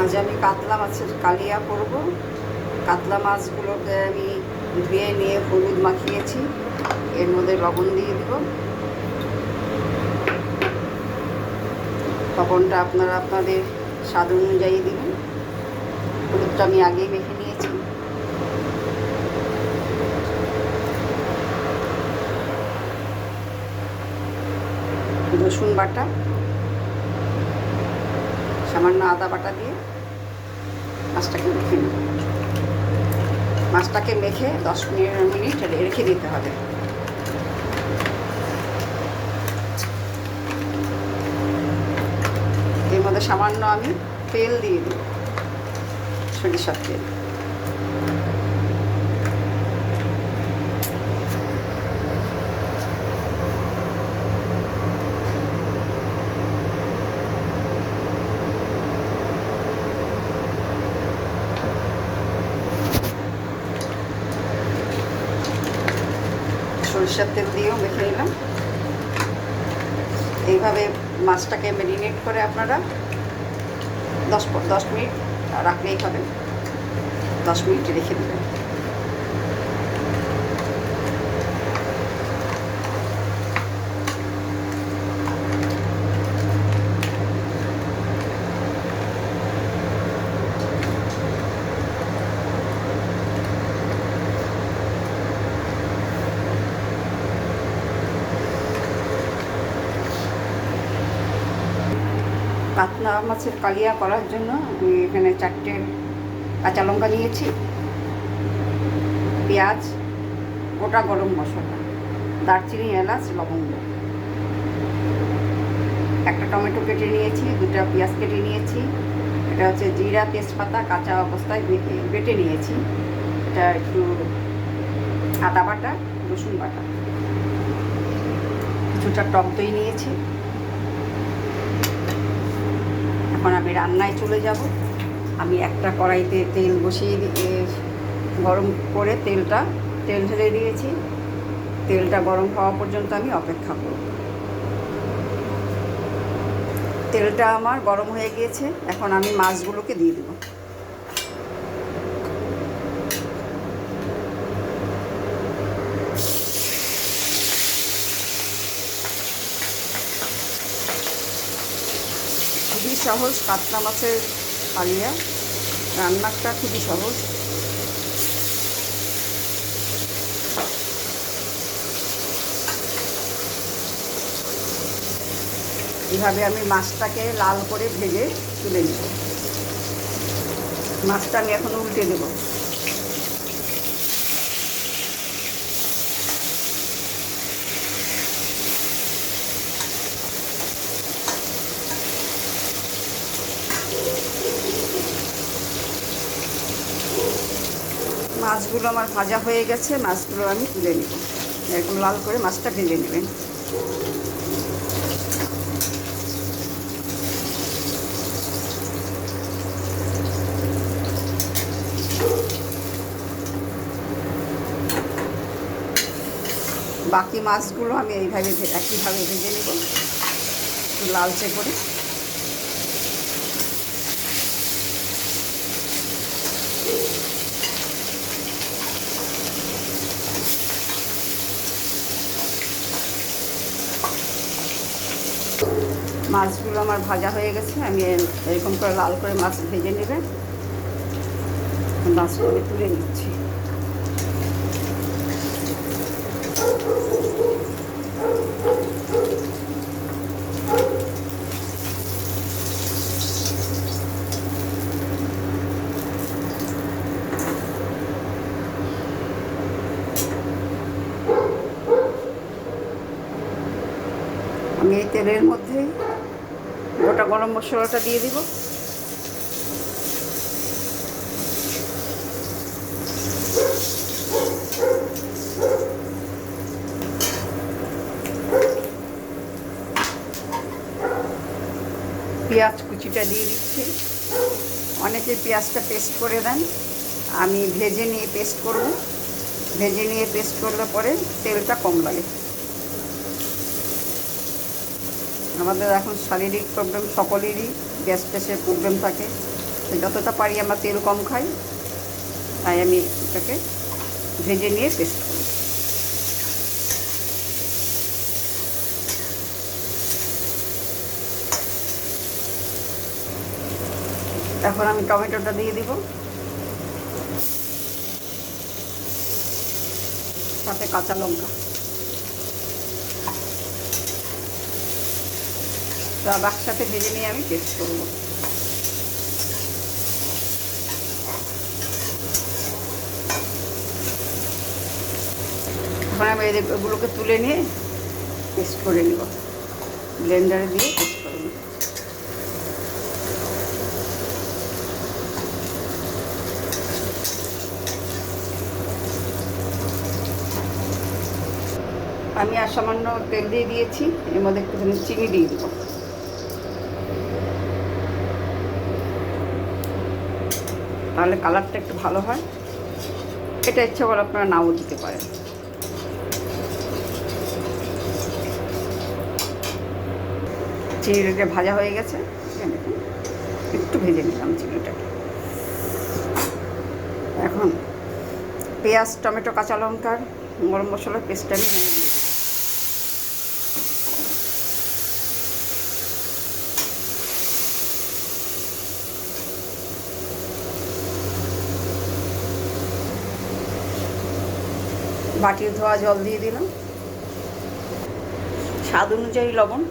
আজ আমি কাতলা মাছের কালিয়া করব। কাতলা মাছগুলোকে আমি ধুয়ে নিয়ে হলুদ মাখিয়েছি, এর মধ্যে লবণ দিয়ে দিব। লবণটা আপনারা আপনাদের স্বাদ অনুযায়ী দিবেন। হলুদটা আমি আগেই মেখে নিয়েছি। রসুন বাটা, সামান্য আদা বাটা দিয়ে মাছটাকে মেখে নেব। মাছটাকে মেখে 10 মিনিট রেখে দিতে হবে। এর মধ্যে সামান্য আমি তেল দিয়ে দিই, সরিষার তেল। সরিষার তেল দিয়েও মেখে নিলাম। এইভাবে মাছটাকে ম্যারিনেট করে আপনারা 10 মিনিট রাখলেই হবে। 10 মিনিট রেখে দেবেন। কাতলা মাছের কালিয়া করার জন্য আমি এখানে 4টে কাঁচা লঙ্কা নিয়েছি, পেঁয়াজ, গোটা গরম মশলা, দারচিনি, এলাচ, লবঙ্গ, একটা টমেটো কেটে নিয়েছি, 2টা পেঁয়াজ কেটে নিয়েছি। এটা হচ্ছে জিরা, তেজপাতা কাঁচা অবস্থায় বেটে নিয়েছি। এটা একটু আদা বাটা, রসুন বাটা, কিছুটা টক দই নিয়েছি। এখন আমি রান্নায় চলে যাব। আমি একটা কড়াইতে তেল বসিয়ে গরম করে তেল ঢেলে দিয়েছি। তেলটা গরম হওয়া পর্যন্ত আমি অপেক্ষা করব। তেলটা আমার গরম হয়ে গিয়েছে, এখন আমি মাছগুলোকে দিয়ে দেব। খুবই সহজ কাতলা মাছের কালিয়া রান্নাটা, খুবই সহজ। এভাবে আমি মাছটাকে লাল করে ভেজে তুলে নেব। মাছটা আমি এখন উল্টে দেব। মাছগুলো আমার ভাজা হয়ে গেছে, মাছগুলো আমি তুলে নেব। এরকম লাল করে মাছটা ভেজে নেবেন। বাকি মাছগুলো আমি এইভাবে একইভাবে ভেজে নেব, একটু লালচে করে। মাছগুলো আমার ভাজা হয়ে গেছে, আমি এরকম করে লাল করে মাছ ভেজে নেবেন। মাছগুলো আমি তুলে নিচ্ছি। আমি এই তেলের মধ্যে গোটা গরম মশলাটা দিয়ে দিব। পেঁয়াজ কুচিটা দিয়ে দিচ্ছি। অনেকে পেঁয়াজটা পেস্ট করে দেন, আমি ভেজে নিয়ে পেস্ট করব। ভেজে নিয়ে পেস্ট করলে পরে তেলটা কম লাগে। আমাদের এখন শারীরিক প্রবলেম সকলেরই, গ্যাস ট্যাসের প্রবলেম থাকে, যাতে যতটা পারি আমরা তেল কম খাই, তাই আমি এটাকে ভেজে নিয়ে পেস্ট করি। এখন আমি টমেটোটা দিয়ে দিব, সাথে কাঁচা লঙ্কা। সব একসাথে ভেজে নিয়ে আমি পেস্ট করব। এখন আমি এগুলোকে তুলে নিয়ে পেস্ট করে নিব, ব্লেন্ডারে দিয়ে পেস্ট করে নিব। আমি আর সামান্য তেল দিয়ে দিয়েছি, এর মধ্যে একটুখানি চিনি দিয়ে দেবো। তাহলে কালারটা একটু ভালো হয়। এটা ইচ্ছা করে আপনারা নাও দিতে পারেন। চিনিটা ভাজা হয়ে গেছে, একটু ভেজে নিলাম চিনিটাকে। এখন পেঁয়াজ, টমেটো, কাঁচা লঙ্কার গরম মশলার পেস্টটা আমি দিয়ে দিই। বাটির ধোয়া জল দিয়ে দিলাম, স্বাদ অনুযায়ী লবণ,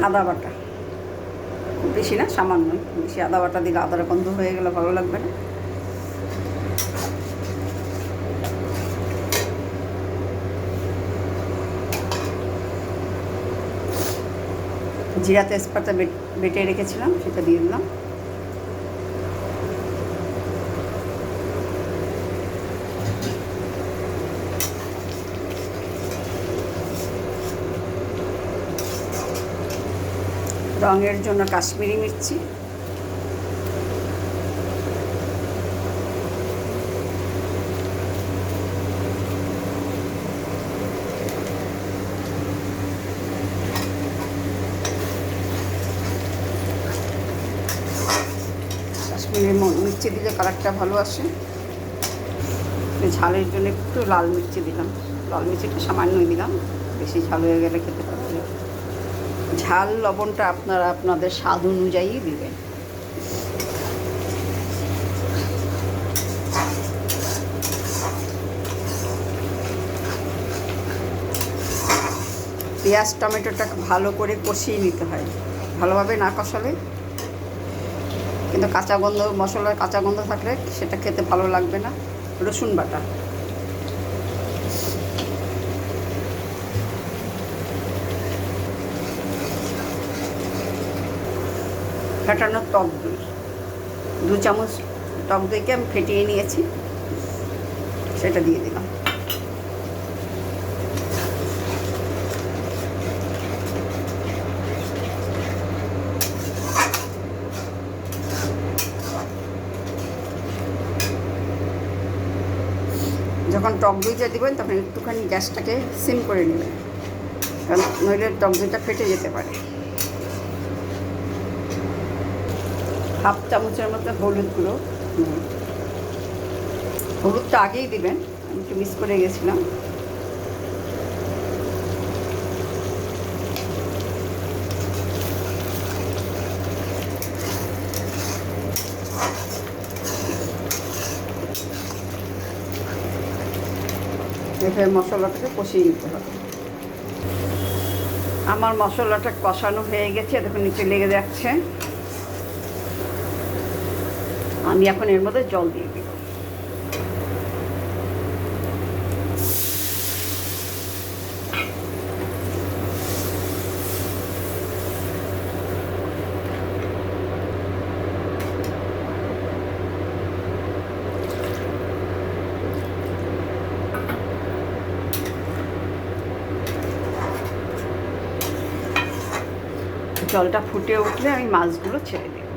আদা বাটা, খুব বেশি না, সামান্য। বেশি আদা বাটা দিলে আদার গন্ধ হয়ে গেলে ভালো লাগবে না। জিরা তেজপাতা বেটে রেখেছিলাম, সেটা দিয়ে দিলাম। রঙের জন্য কাশ্মীরি মির্চি, কাশ্মীরি মির্চি দিলে কালারটা ভালো আসে। ঝালের জন্য একটু লাল মির্চি দিলাম, লাল মির্চিটা সামান্যই দিলাম, বেশি ঝাল হয়ে গেলে খেতে পারবে না। ঝাল লবণটা আপনারা আপনাদের স্বাদ অনুযায়ী দিবেন। পেঁয়াজ টমেটোটা ভালো করে কষিয়ে নিতে হয়, ভালোভাবে না কষালে কিন্তু কাঁচা গন্ধ, মশলার কাঁচা গন্ধ থাকলে সেটা খেতে ভালো লাগবে না। রসুন বাটা, ফেটানো টক দই, 2 চামচ টক দইকে আমি ফেটিয়ে নিয়েছি, সেটা দিয়ে দিলাম। যখন টক দইটা দেবেন তখন একটুখানি গ্যাসটাকে সিম করে নেবেন, কারণ নইলে টক দইটা ফেটে যেতে পারে। হাফ চামচের মতো হলুদ গুঁড়ো, হলুদটা আগেই দিবেন, আমি একটু মিস করে গেছিলাম। এভাবে মশলাটাকে কষিয়ে নিতে হবে। আমার মশলাটা কষানো হয়ে গেছে, দেখুন নিচে লেগে যাচ্ছে। আমি এখন এর মধ্যে জল দিয়ে দিব। জলটা ফুটে উঠলে আমি মাছগুলো ছেড়ে দেব।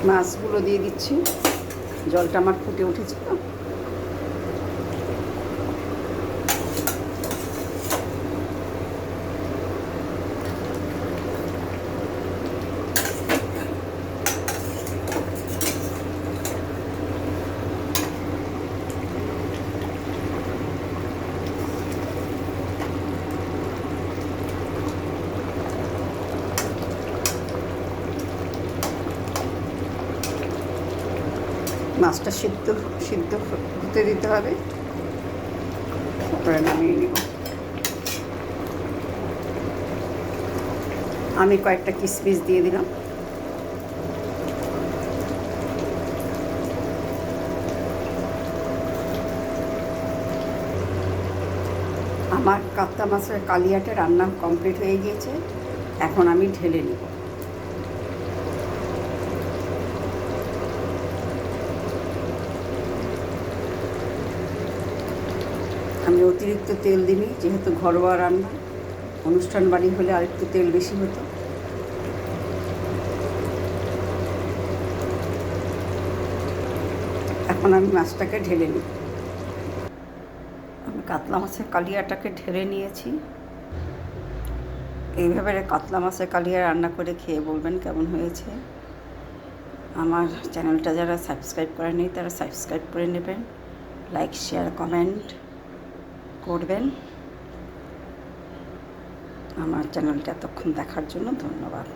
মাছগুলো দিয়ে দিচ্ছি। জলটা আমার ফুটে উঠেছে তো। মাছটা সিদ্ধ হতে দিতে হবে, তারপরে নামিয়ে নেব। আমি কয়েকটা কিশমিশ দিয়ে দিলাম। আমার কাতলা মাছের কালিয়াটা রান্না কমপ্লিট হয়ে গিয়েছে। এখন আমি ঢেলে নেব। আমি অতিরিক্ত তেল দিইনি, যেহেতু ঘরোয়া রান্না। অনুষ্ঠান বাড়ি হলে আরেকটু তেল বেশি হতো। এখন আমি মাছটাকে ঢেলে নিই। আমি কাতলা মাছের কালিয়াটাকে ঢেলে নিয়েছি। এইভাবে কাতলা মাছের কালিয়া রান্না করে খেয়ে বলবেন কেমন হয়েছে। আমার চ্যানেলটা যারা সাবস্ক্রাইব করেনি তারা সাবস্ক্রাইব করে নেবেন, লাইক শেয়ার কমেন্ট করবেন। আমার চ্যানেলটা এতক্ষণ দেখার জন্য ধন্যবাদ।